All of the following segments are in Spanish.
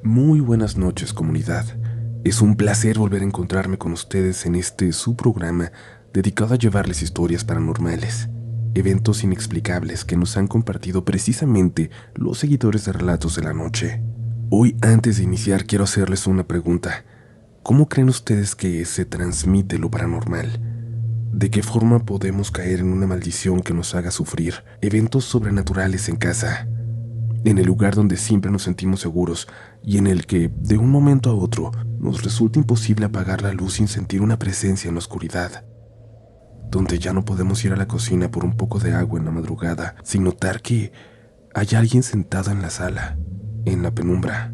Muy buenas noches, comunidad. Es un placer volver a encontrarme con ustedes en su programa dedicado a llevarles historias paranormales, eventos inexplicables que nos han compartido precisamente los seguidores de Relatos de la Noche. Hoy, antes de iniciar, quiero hacerles una pregunta. ¿Cómo creen ustedes que se transmite lo paranormal? ¿De qué forma podemos caer en una maldición que nos haga sufrir eventos sobrenaturales en casa? En el lugar donde siempre nos sentimos seguros y en el que, de un momento a otro, nos resulta imposible apagar la luz sin sentir una presencia en la oscuridad. Donde ya no podemos ir a la cocina por un poco de agua en la madrugada sin notar que hay alguien sentado en la sala, en la penumbra.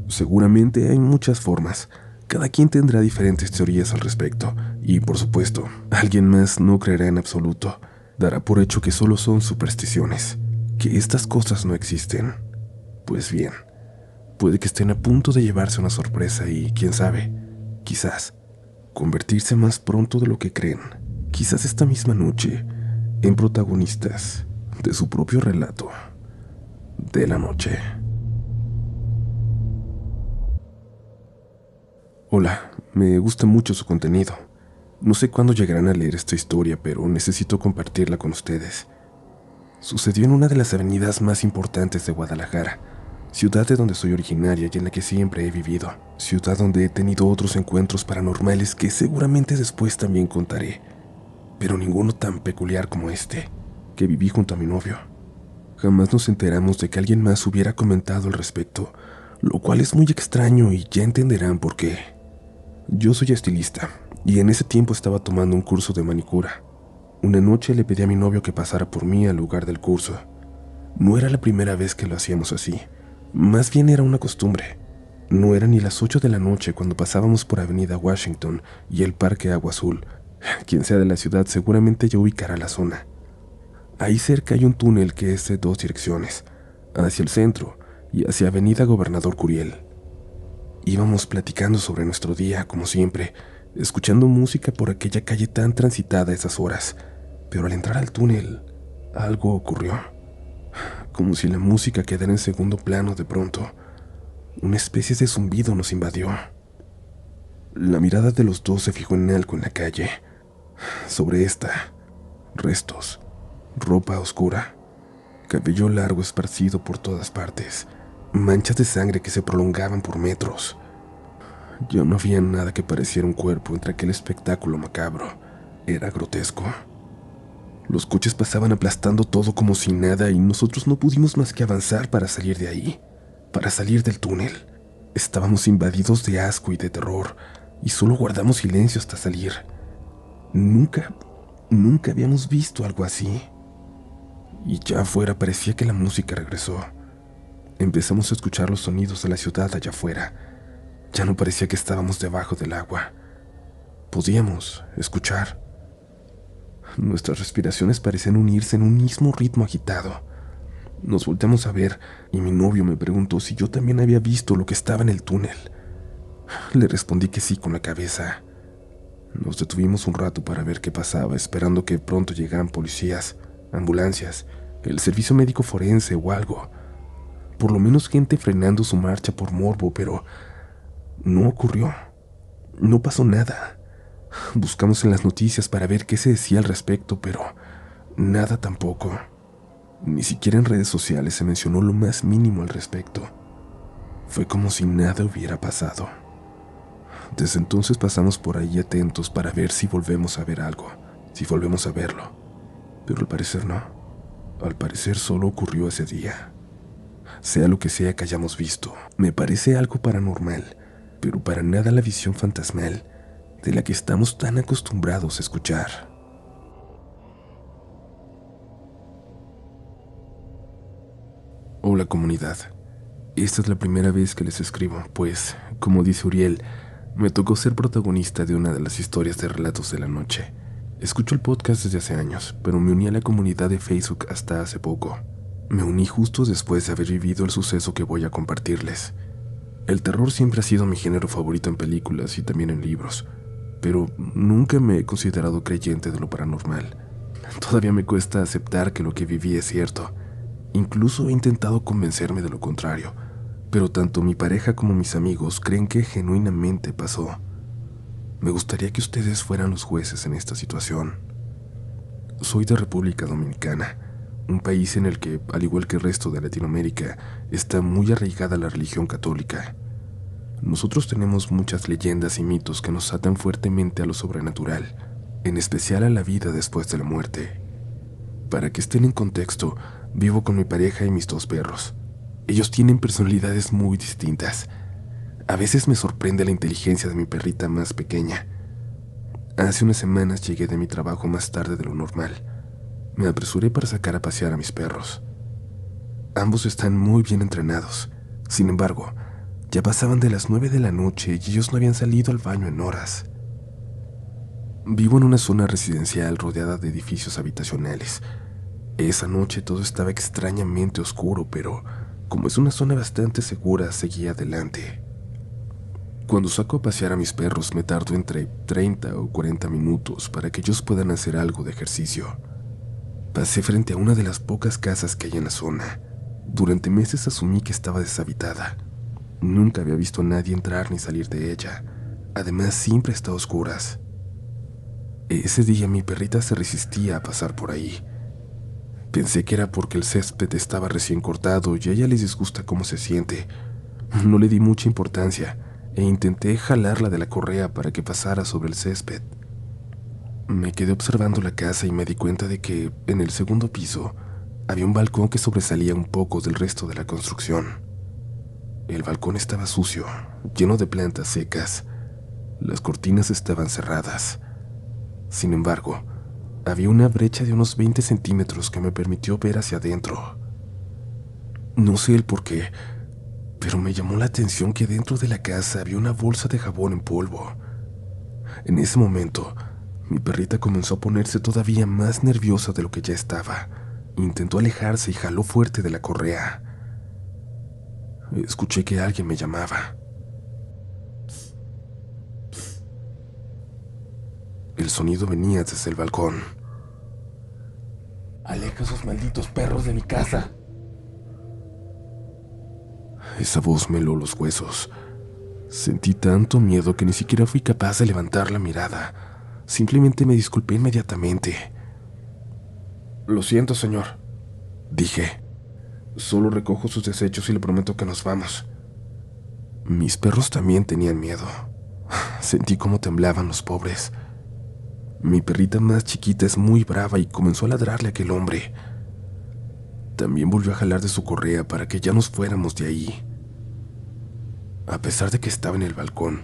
Seguramente hay muchas formas. Cada quien tendrá diferentes teorías al respecto y, por supuesto, alguien más no creerá en absoluto. Dará por hecho que solo son supersticiones, que estas cosas no existen. Pues bien, puede que estén a punto de llevarse una sorpresa y, quién sabe, quizás convertirse más pronto de lo que creen, quizás esta misma noche, en protagonistas de su propio relato de la noche. Hola, me gusta mucho su contenido. No sé cuándo llegarán a leer esta historia, pero necesito compartirla con ustedes. Sucedió en una de las avenidas más importantes de Guadalajara, ciudad de donde soy originaria y en la que siempre he vivido, ciudad donde he tenido otros encuentros paranormales que seguramente después también contaré, pero ninguno tan peculiar como este, que viví junto a mi novio. Jamás nos enteramos de que alguien más hubiera comentado al respecto, lo cual es muy extraño y ya entenderán por qué. Yo soy estilista y en ese tiempo estaba tomando un curso de manicura. Una noche le pedí a mi novio que pasara por mí al lugar del curso. No era la primera vez que lo hacíamos así, más bien era una costumbre. No eran ni las 8 de la noche cuando pasábamos por Avenida Washington y el Parque Agua Azul. Quien sea de la ciudad seguramente ya ubicará la zona. Ahí cerca hay un túnel que es de dos direcciones, hacia el centro y hacia Avenida Gobernador Curiel. Íbamos platicando sobre nuestro día, como siempre, escuchando música por aquella calle tan transitada a esas horas, pero al entrar al túnel, algo ocurrió. Como si la música quedara en segundo plano de pronto, una especie de zumbido nos invadió. La mirada de los dos se fijó en algo en la calle. Sobre esta, restos, ropa oscura, cabello largo esparcido por todas partes, manchas de sangre que se prolongaban por metros. Ya no había nada que pareciera un cuerpo entre aquel espectáculo macabro. Era grotesco. Los coches pasaban aplastando todo como si nada y nosotros no pudimos más que avanzar para salir de ahí, para salir del túnel. Estábamos invadidos de asco y de terror y solo guardamos silencio hasta salir. Nunca habíamos visto algo así. Y ya afuera parecía que la música regresó. Empezamos a escuchar los sonidos de la ciudad allá afuera. Ya no parecía que estábamos debajo del agua. Podíamos escuchar. Nuestras respiraciones parecían unirse en un mismo ritmo agitado. Nos volteamos a ver y mi novio me preguntó si yo también había visto lo que estaba en el túnel. Le respondí que sí con la cabeza. Nos detuvimos un rato para ver qué pasaba, esperando que pronto llegaran policías, ambulancias, el servicio médico forense o algo. Por lo menos gente frenando su marcha por morbo, pero no ocurrió. No pasó nada. Buscamos en las noticias para ver qué se decía al respecto, pero nada tampoco. Ni siquiera en redes sociales se mencionó lo más mínimo al respecto. Fue como si nada hubiera pasado. Desde entonces pasamos por ahí atentos para ver si volvemos a ver algo, si volvemos a verlo. Pero al parecer no. Al parecer solo ocurrió ese día. Sea lo que sea que hayamos visto, me parece algo paranormal, pero para nada la visión fantasmal de la que estamos tan acostumbrados a escuchar. Hola comunidad, esta es la primera vez que les escribo, pues, como dice Uriel, me tocó ser protagonista de una de las historias de Relatos de la Noche. Escucho el podcast desde hace años, pero me uní a la comunidad de Facebook hasta hace poco. Me uní justo después de haber vivido el suceso que voy a compartirles. El terror siempre ha sido mi género favorito en películas y también en libros, pero nunca me he considerado creyente de lo paranormal. Todavía me cuesta aceptar que lo que viví es cierto. Incluso he intentado convencerme de lo contrario, pero tanto mi pareja como mis amigos creen que genuinamente pasó. Me gustaría que ustedes fueran los jueces en esta situación. Soy de República Dominicana, un país en el que, al igual que el resto de Latinoamérica, está muy arraigada la religión católica. Nosotros tenemos muchas leyendas y mitos que nos atan fuertemente a lo sobrenatural, en especial a la vida después de la muerte. Para que estén en contexto, vivo con mi pareja y mis 2 perros. Ellos tienen personalidades muy distintas. A veces me sorprende la inteligencia de mi perrita más pequeña. Hace unas semanas llegué de mi trabajo más tarde de lo normal. Me apresuré para sacar a pasear a mis perros. Ambos están muy bien entrenados. Sin embargo, ya pasaban de las 9 de la noche y ellos no habían salido al baño en horas. Vivo en una zona residencial rodeada de edificios habitacionales. Esa noche todo estaba extrañamente oscuro, pero como es una zona bastante segura, seguí adelante. Cuando saco a pasear a mis perros me tardo entre 30 o 40 minutos para que ellos puedan hacer algo de ejercicio. Pasé frente a una de las pocas casas que hay en la zona. Durante meses asumí que estaba deshabitada. Nunca había visto a nadie entrar ni salir de ella. Además, siempre está a oscuras. Ese día mi perrita se resistía a pasar por ahí. Pensé que era porque el césped estaba recién cortado y a ella les disgusta cómo se siente. No le di mucha importancia e intenté jalarla de la correa para que pasara sobre el césped. Me quedé observando la casa y me di cuenta de que en el segundo piso había un balcón que sobresalía un poco del resto de la construcción. El balcón estaba sucio, lleno de plantas secas. Las cortinas estaban cerradas. Sin embargo, había una brecha de unos 20 centímetros que me permitió ver hacia adentro. No sé el por qué, pero me llamó la atención que dentro de la casa había una bolsa de jabón en polvo. En ese momento, mi perrita comenzó a ponerse todavía más nerviosa de lo que ya estaba. Intentó alejarse y jaló fuerte de la correa. Escuché que alguien me llamaba. El sonido venía desde el balcón. Aleja esos malditos perros de mi casa. Esa voz me heló los huesos. Sentí tanto miedo que ni siquiera fui capaz de levantar la mirada. Simplemente me disculpé inmediatamente. Lo siento, señor, dije. Solo recojo sus desechos y le prometo que nos vamos. Mis perros también tenían miedo. Sentí cómo temblaban los pobres. Mi perrita más chiquita es muy brava y comenzó a ladrarle a aquel hombre. También volvió a jalar de su correa para que ya nos fuéramos de ahí. A pesar de que estaba en el balcón,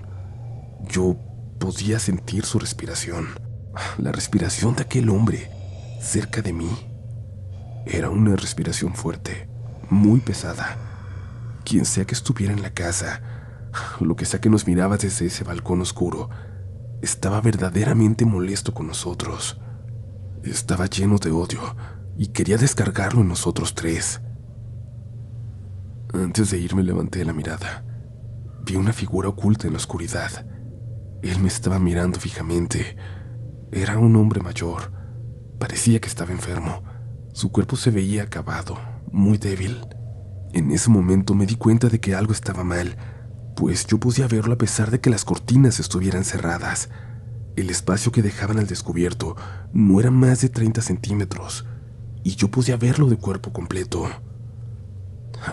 yo podía sentir su respiración. La respiración de aquel hombre cerca de mí. Era una respiración fuerte, muy pesada. Quien sea que estuviera en la casa, lo que sea que nos miraba desde ese balcón oscuro, estaba verdaderamente molesto con nosotros. Estaba lleno de odio y quería descargarlo en nosotros 3. Antes de irme levanté la mirada. Vi una figura oculta en la oscuridad. Él me estaba mirando fijamente. Era un hombre mayor. Parecía que estaba enfermo. Su cuerpo se veía acabado, muy débil. En ese momento me di cuenta de que algo estaba mal, pues yo podía verlo a pesar de que las cortinas estuvieran cerradas. El espacio que dejaban al descubierto no era más de 30 centímetros, y yo podía verlo de cuerpo completo.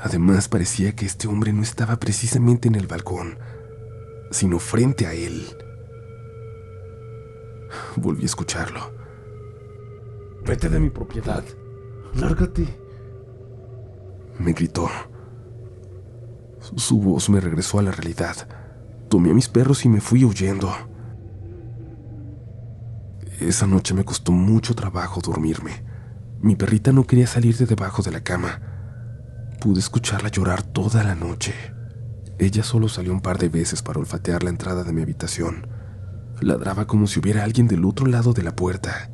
Además, parecía que este hombre no estaba precisamente en el balcón, sino frente a él. Volví a escucharlo. Vete de mi propiedad. Lárgate. Me gritó. Su voz me regresó a la realidad. Tomé a mis perros y me fui huyendo. Esa noche me costó mucho trabajo dormirme. Mi perrita no quería salir de debajo de la cama. Pude escucharla llorar toda la noche. Ella solo salió un par de veces para olfatear la entrada de mi habitación. Ladraba como si hubiera alguien del otro lado de la puerta.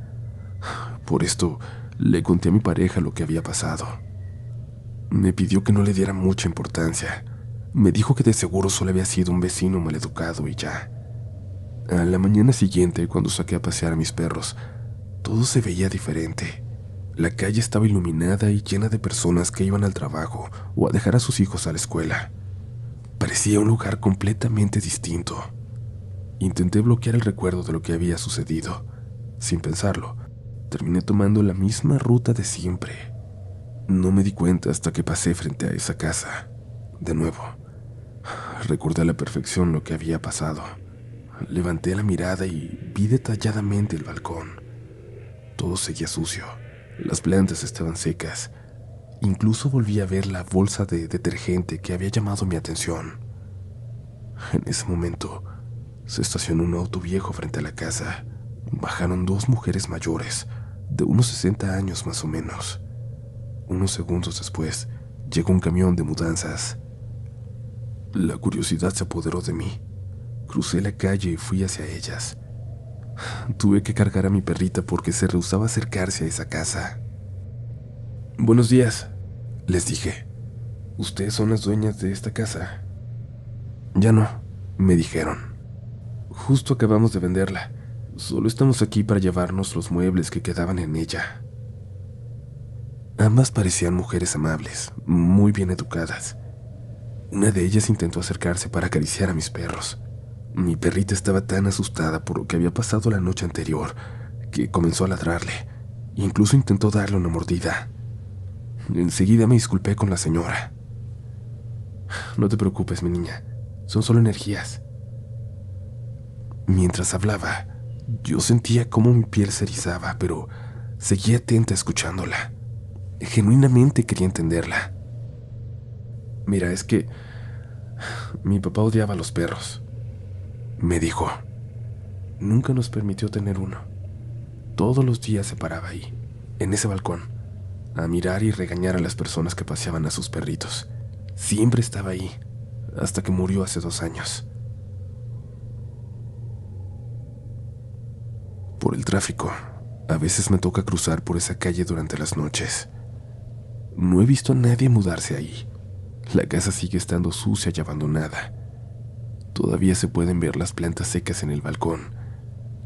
Por esto, le conté a mi pareja lo que había pasado. Me pidió que no le diera mucha importancia. Me dijo que de seguro solo había sido un vecino maleducado y ya. A la mañana siguiente, cuando saqué a pasear a mis perros, todo se veía diferente. La calle estaba iluminada y llena de personas que iban al trabajo o a dejar a sus hijos a la escuela. Parecía un lugar completamente distinto. Intenté bloquear el recuerdo de lo que había sucedido. Sin pensarlo, terminé tomando la misma ruta de siempre. No me di cuenta hasta que pasé frente a esa casa. De nuevo, recordé a la perfección lo que había pasado. Levanté la mirada y vi detalladamente el balcón. Todo seguía sucio. Las plantas estaban secas. Incluso volví a ver la bolsa de detergente que había llamado mi atención. En ese momento, se estacionó un auto viejo frente a la casa. Bajaron dos mujeres mayores, de unos 60 años más o menos. Unos segundos después, llegó un camión de mudanzas. La curiosidad se apoderó de mí. Crucé la calle y fui hacia ellas. Tuve que cargar a mi perrita porque se rehusaba a acercarse a esa casa. «Buenos días», les dije. «¿Ustedes son las dueñas de esta casa?» «Ya no», me dijeron. «Justo acabamos de venderla. Solo estamos aquí para llevarnos los muebles que quedaban en ella». Ambas parecían mujeres amables, muy bien educadas. Una de ellas intentó acercarse para acariciar a mis perros. Mi perrita estaba tan asustada por lo que había pasado la noche anterior que comenzó a ladrarle. Incluso intentó darle una mordida. Enseguida me disculpé con la señora. «No te preocupes, mi niña. Son solo energías». Mientras hablaba, yo sentía cómo mi piel se erizaba, pero seguía atenta escuchándola. Genuinamente quería entenderla. «Mira, es que mi papá odiaba a los perros», me dijo. «Nunca nos permitió tener uno. Todos los días se paraba ahí, en ese balcón, a mirar y regañar a las personas que paseaban a sus perritos. Siempre estaba ahí, hasta que murió hace 2 años». Por el tráfico, a veces me toca cruzar por esa calle durante las noches. No he visto a nadie mudarse ahí. La casa sigue estando sucia y abandonada. Todavía se pueden ver las plantas secas en el balcón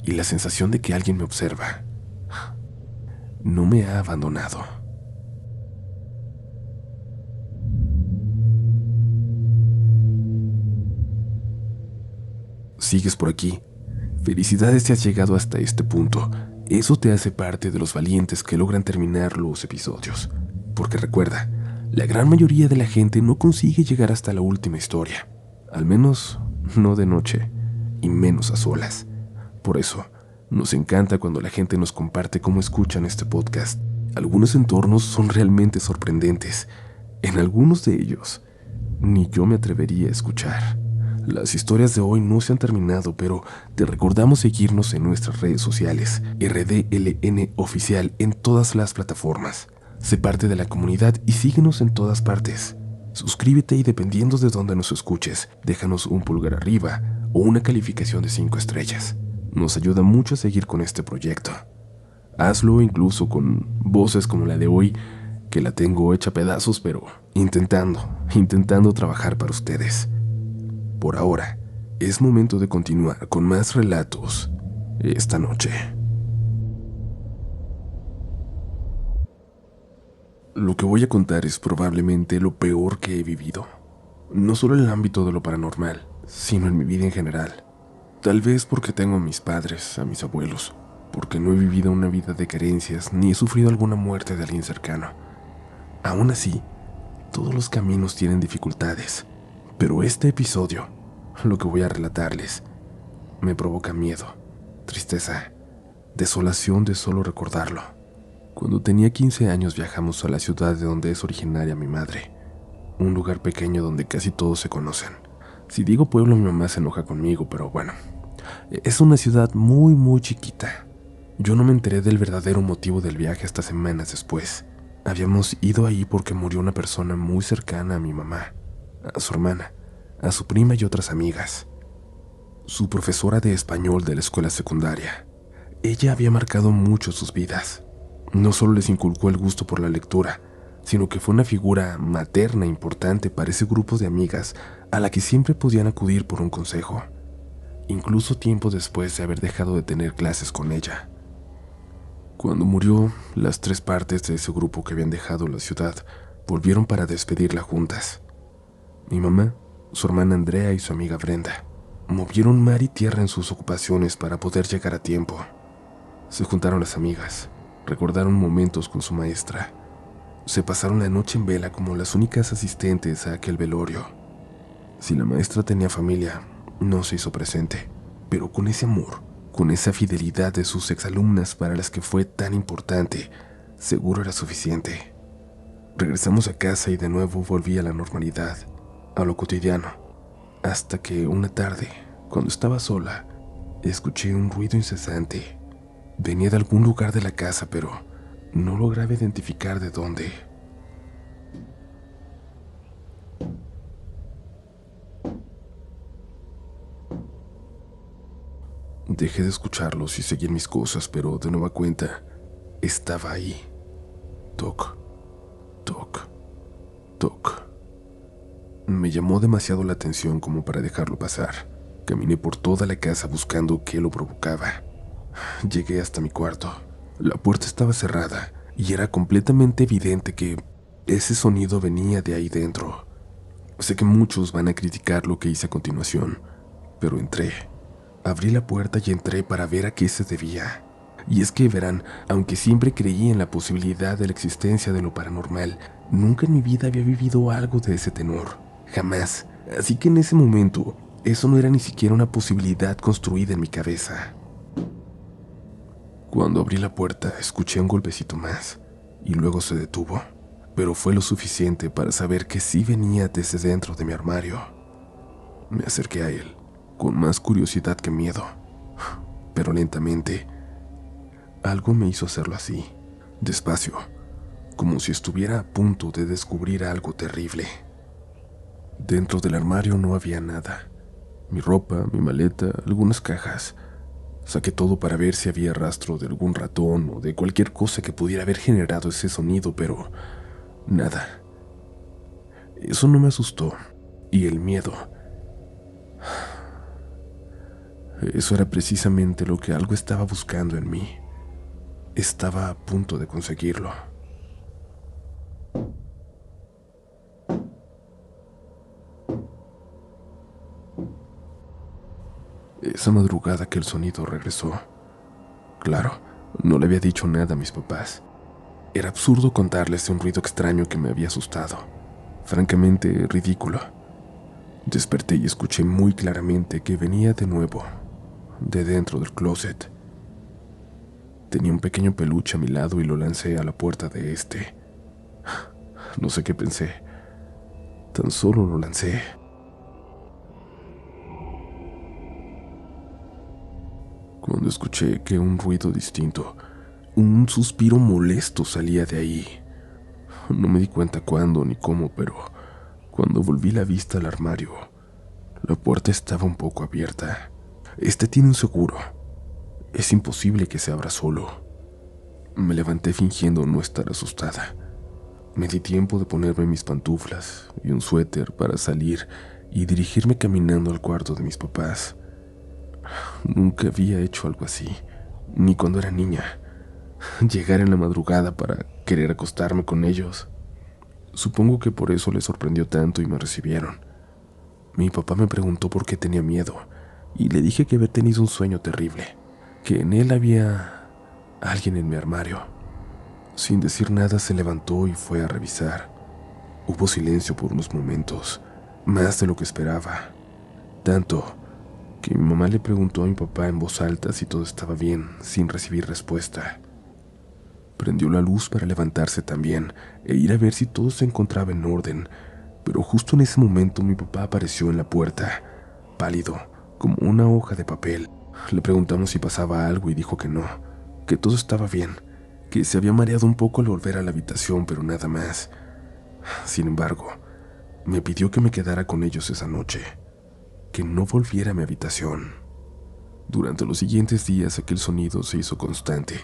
y la sensación de que alguien me observa. No me ha abandonado. ¿Sigues por aquí? Felicidades si has llegado hasta este punto. Eso te hace parte de los valientes que logran terminar los episodios. Porque recuerda, la gran mayoría de la gente no consigue llegar hasta la última historia. Al menos no de noche, y menos a solas. Por eso, nos encanta cuando la gente nos comparte cómo escuchan este podcast. Algunos entornos son realmente sorprendentes. En algunos de ellos, ni yo me atrevería a escuchar. Las historias de hoy no se han terminado, pero te recordamos seguirnos en nuestras redes sociales, RDLN Oficial en todas las plataformas. Sé parte de la comunidad y síguenos en todas partes. Suscríbete y dependiendo de dónde nos escuches, déjanos un pulgar arriba o una calificación de 5 estrellas. Nos ayuda mucho a seguir con este proyecto. Hazlo incluso con voces como la de hoy, que la tengo hecha pedazos, pero intentando trabajar para ustedes. Por ahora, es momento de continuar con más relatos esta noche. Lo que voy a contar es probablemente lo peor que he vivido. No solo en el ámbito de lo paranormal, sino en mi vida en general. Tal vez porque tengo a mis padres, a mis abuelos, porque no he vivido una vida de carencias ni he sufrido alguna muerte de alguien cercano. Aún así, todos los caminos tienen dificultades, pero este episodio, lo que voy a relatarles, me provoca miedo, tristeza, desolación de solo recordarlo. Cuando tenía 15 años viajamos a la ciudad de donde es originaria mi madre, un lugar pequeño donde casi todos se conocen. Si digo pueblo, mi mamá se enoja conmigo, pero bueno, es una ciudad muy chiquita. Yo no me enteré del verdadero motivo del viaje hasta semanas después. Habíamos ido ahí porque murió una persona muy cercana a mi mamá, a su hermana, a su prima y otras amigas. Su profesora de español de la escuela secundaria. Ella había marcado mucho sus vidas. No solo les inculcó el gusto por la lectura, sino que fue una figura materna importante para ese grupo de amigas a la que siempre podían acudir por un consejo, incluso tiempo después de haber dejado de tener clases con ella. Cuando murió, las 3 partes de ese grupo que habían dejado la ciudad volvieron para despedirla juntas. Mi mamá, su hermana Andrea y su amiga Brenda. Movieron mar y tierra en sus ocupaciones para poder llegar a tiempo. Se juntaron las amigas, recordaron momentos con su maestra. Se pasaron la noche en vela como las únicas asistentes a aquel velorio. Si la maestra tenía familia, no se hizo presente, pero con ese amor, con esa fidelidad de sus exalumnas para las que fue tan importante, seguro era suficiente. Regresamos a casa y de nuevo volví a la normalidad, a lo cotidiano, hasta que una tarde, cuando estaba sola, escuché un ruido incesante. Venía de algún lugar de la casa, pero no lograba identificar de dónde. Dejé de escucharlos y seguí en mis cosas, pero de nueva cuenta, estaba ahí. Toc, toc, toc. Me llamó demasiado la atención como para dejarlo pasar. Caminé por toda la casa buscando qué lo provocaba. Llegué hasta mi cuarto. La puerta estaba cerrada y era completamente evidente que ese sonido venía de ahí dentro. Sé que muchos van a criticar lo que hice a continuación, pero entré. Abrí la puerta y entré para ver a qué se debía. Y es que verán, aunque siempre creí en la posibilidad de la existencia de lo paranormal, nunca en mi vida había vivido algo de ese tenor. Jamás. Así que en ese momento, eso no era ni siquiera una posibilidad construida en mi cabeza. Cuando abrí la puerta, escuché un golpecito más, y luego se detuvo, pero fue lo suficiente para saber que sí venía desde dentro de mi armario. Me acerqué a él, con más curiosidad que miedo, pero lentamente, algo me hizo hacerlo así, despacio, como si estuviera a punto de descubrir algo terrible. Dentro del armario no había nada. Mi ropa, mi maleta, algunas cajas. Saqué todo para ver si había rastro de algún ratón o de cualquier cosa que pudiera haber generado ese sonido, pero nada. Eso no me asustó. Y el miedo. Eso era precisamente lo que algo estaba buscando en mí. Estaba a punto de conseguirlo. Esa madrugada que el sonido regresó. Claro, no le había dicho nada a mis papás. Era absurdo contarles de un ruido extraño que me había asustado. Francamente ridículo. Desperté y escuché muy claramente que venía de nuevo, de dentro del closet. Tenía un pequeño peluche a mi lado y lo lancé a la puerta de este. No sé qué pensé. Tan solo lo lancé. Cuando escuché que un ruido distinto, un suspiro molesto salía de ahí. No me di cuenta cuándo ni cómo, pero cuando volví la vista al armario, la puerta estaba un poco abierta. Este tiene un seguro. Es imposible que se abra solo. Me levanté fingiendo no estar asustada. Me di tiempo de ponerme mis pantuflas y un suéter para salir y dirigirme caminando al cuarto de mis papás. Nunca había hecho algo así, ni cuando era niña. Llegar en la madrugada para querer acostarme con ellos. Supongo que por eso les sorprendió tanto y me recibieron. Mi papá me preguntó por qué tenía miedo, y le dije que había tenido un sueño terrible, que en él había alguien en mi armario. Sin decir nada se levantó y fue a revisar. Hubo silencio por unos momentos, más de lo que esperaba. Tanto que mi mamá le preguntó a mi papá en voz alta si todo estaba bien, sin recibir respuesta. Prendió la luz para levantarse también e ir a ver si todo se encontraba en orden, pero justo en ese momento mi papá apareció en la puerta, pálido, como una hoja de papel. Le preguntamos si pasaba algo y dijo que no, que todo estaba bien, que se había mareado un poco al volver a la habitación, pero nada más. Sin embargo, me pidió que me quedara con ellos esa noche, que no volviera a mi habitación. Durante los siguientes días aquel sonido se hizo constante,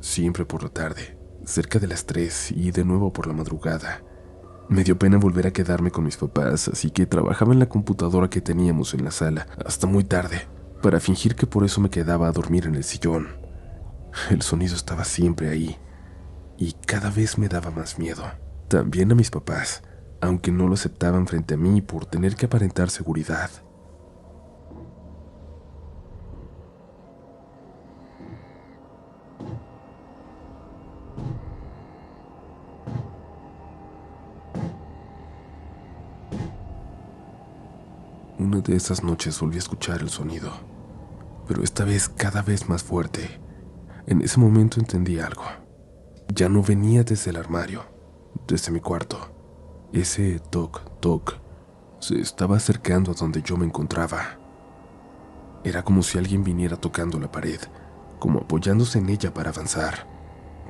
siempre por la tarde, cerca de las 3 y de nuevo por la madrugada. Me dio pena volver a quedarme con mis papás, así que trabajaba en la computadora que teníamos en la sala hasta muy tarde, para fingir que por eso me quedaba a dormir en el sillón. El sonido estaba siempre ahí, y cada vez me daba más miedo. También a mis papás, aunque no lo aceptaban frente a mí por tener que aparentar seguridad. Una de esas noches volví a escuchar el sonido, pero esta vez cada vez más fuerte. En ese momento entendí algo. Ya no venía desde el armario, desde mi cuarto. Ese toc, toc se estaba acercando a donde yo me encontraba. Era como si alguien viniera tocando la pared, como apoyándose en ella para avanzar.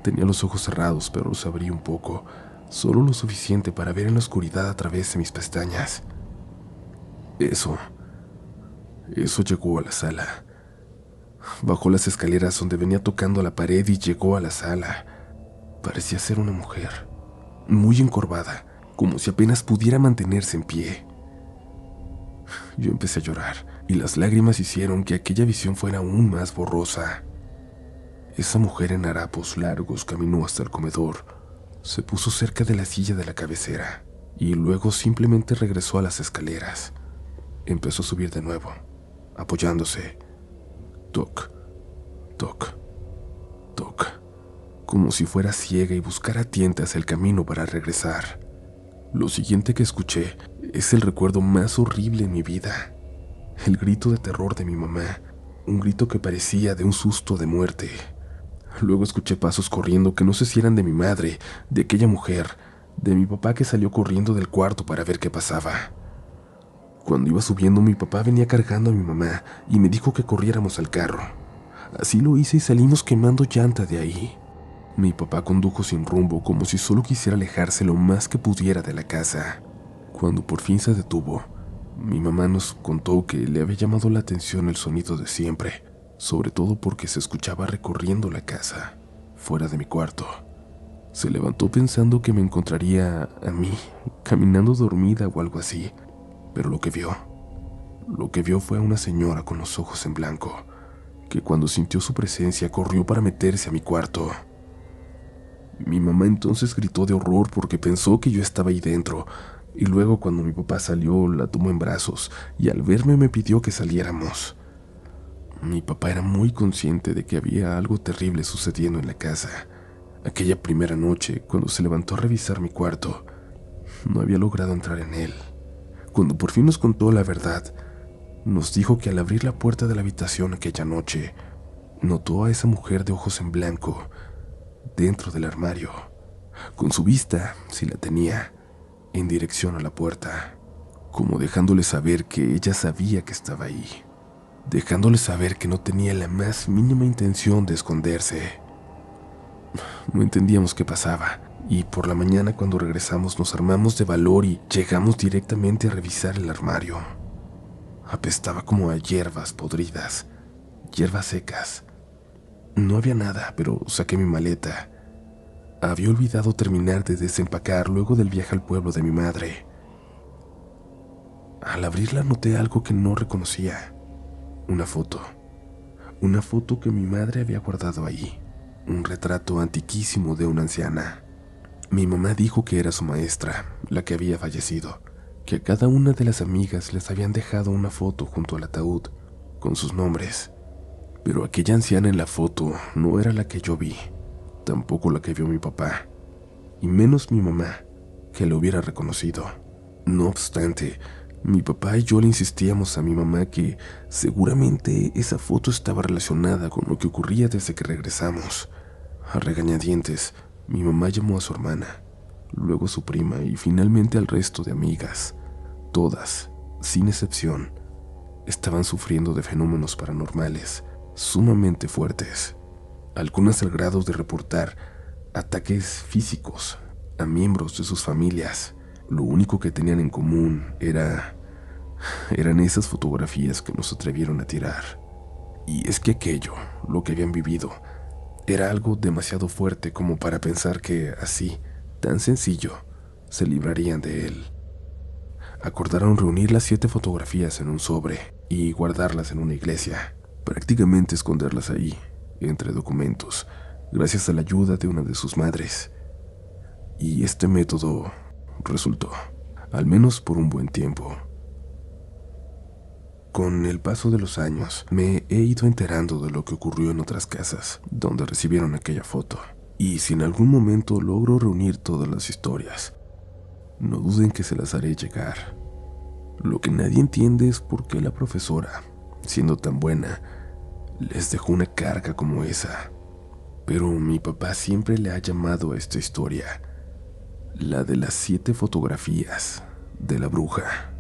Tenía los ojos cerrados, pero los abrí un poco, solo lo suficiente para ver en la oscuridad a través de mis pestañas. Eso llegó a la sala. Bajó las escaleras donde venía tocando la pared y llegó a la sala. Parecía ser una mujer, muy encorvada, como si apenas pudiera mantenerse en pie. Yo empecé a llorar, y las lágrimas hicieron que aquella visión fuera aún más borrosa. Esa mujer en harapos largos caminó hasta el comedor, se puso cerca de la silla de la cabecera, y luego simplemente regresó a las escaleras. Empezó a subir de nuevo, apoyándose. Toc, toc, toc, como si fuera ciega y buscara a tientas el camino para regresar. Lo siguiente que escuché es el recuerdo más horrible en mi vida. El grito de terror de mi mamá, un grito que parecía de un susto de muerte. Luego escuché pasos corriendo que no sé si eran de mi madre, de aquella mujer, de mi papá que salió corriendo del cuarto para ver qué pasaba. Cuando iba subiendo, mi papá venía cargando a mi mamá y me dijo que corriéramos al carro. Así lo hice y salimos quemando llanta de ahí. Mi papá condujo sin rumbo, como si solo quisiera alejarse lo más que pudiera de la casa. Cuando por fin se detuvo, mi mamá nos contó que le había llamado la atención el sonido de siempre, sobre todo porque se escuchaba recorriendo la casa, fuera de mi cuarto. Se levantó pensando que me encontraría a mí, caminando dormida o algo así. Pero lo que vio fue a una señora con los ojos en blanco, que cuando sintió su presencia corrió para meterse a mi cuarto. Mi mamá entonces gritó de horror porque pensó que yo estaba ahí dentro, y luego cuando mi papá salió la tomó en brazos y al verme me pidió que saliéramos. Mi papá era muy consciente de que había algo terrible sucediendo en la casa. Aquella primera noche, cuando se levantó a revisar mi cuarto, no había logrado entrar en él. Cuando por fin nos contó la verdad, nos dijo que al abrir la puerta de la habitación aquella noche, notó a esa mujer de ojos en blanco dentro del armario, con su vista, si la tenía, en dirección a la puerta, como dejándole saber que ella sabía que estaba ahí, dejándole saber que no tenía la más mínima intención de esconderse. No entendíamos qué pasaba. Y por la mañana cuando regresamos nos armamos de valor y llegamos directamente a revisar el armario. Apestaba como a hierbas podridas, hierbas secas. No había nada, pero saqué mi maleta. Había olvidado terminar de desempacar luego del viaje al pueblo de mi madre. Al abrirla noté algo que no reconocía. Una foto que mi madre había guardado ahí. Un retrato antiquísimo de una anciana. Mi mamá dijo que era su maestra, la que había fallecido, que a cada una de las amigas les habían dejado una foto junto al ataúd, con sus nombres. Pero aquella anciana en la foto no era la que yo vi, tampoco la que vio mi papá, y menos mi mamá, que lo hubiera reconocido. No obstante, mi papá y yo le insistíamos a mi mamá que seguramente esa foto estaba relacionada con lo que ocurría desde que regresamos. A regañadientes, mi mamá llamó a su hermana, luego a su prima y finalmente al resto de amigas. Todas, sin excepción, estaban sufriendo de fenómenos paranormales sumamente fuertes, algunas al grado de reportar ataques físicos a miembros de sus familias. Lo único que tenían en común eran esas fotografías que nos atrevieron a tirar. Y es que aquello, lo que habían vivido, era algo demasiado fuerte como para pensar que así, tan sencillo, se librarían de él. Acordaron reunir las 7 fotografías en un sobre y guardarlas en una iglesia, prácticamente esconderlas ahí, entre documentos, gracias a la ayuda de una de sus madres. Y este método resultó. al menos por un buen tiempo. Con el paso de los años, me he ido enterando de lo que ocurrió en otras casas donde recibieron aquella foto. Y si en algún momento logro reunir todas las historias, no duden que se las haré llegar. Lo que nadie entiende es por qué la profesora, siendo tan buena, les dejó una carga como esa. Pero mi papá siempre le ha llamado a esta historia la de las 7 fotografías de la bruja.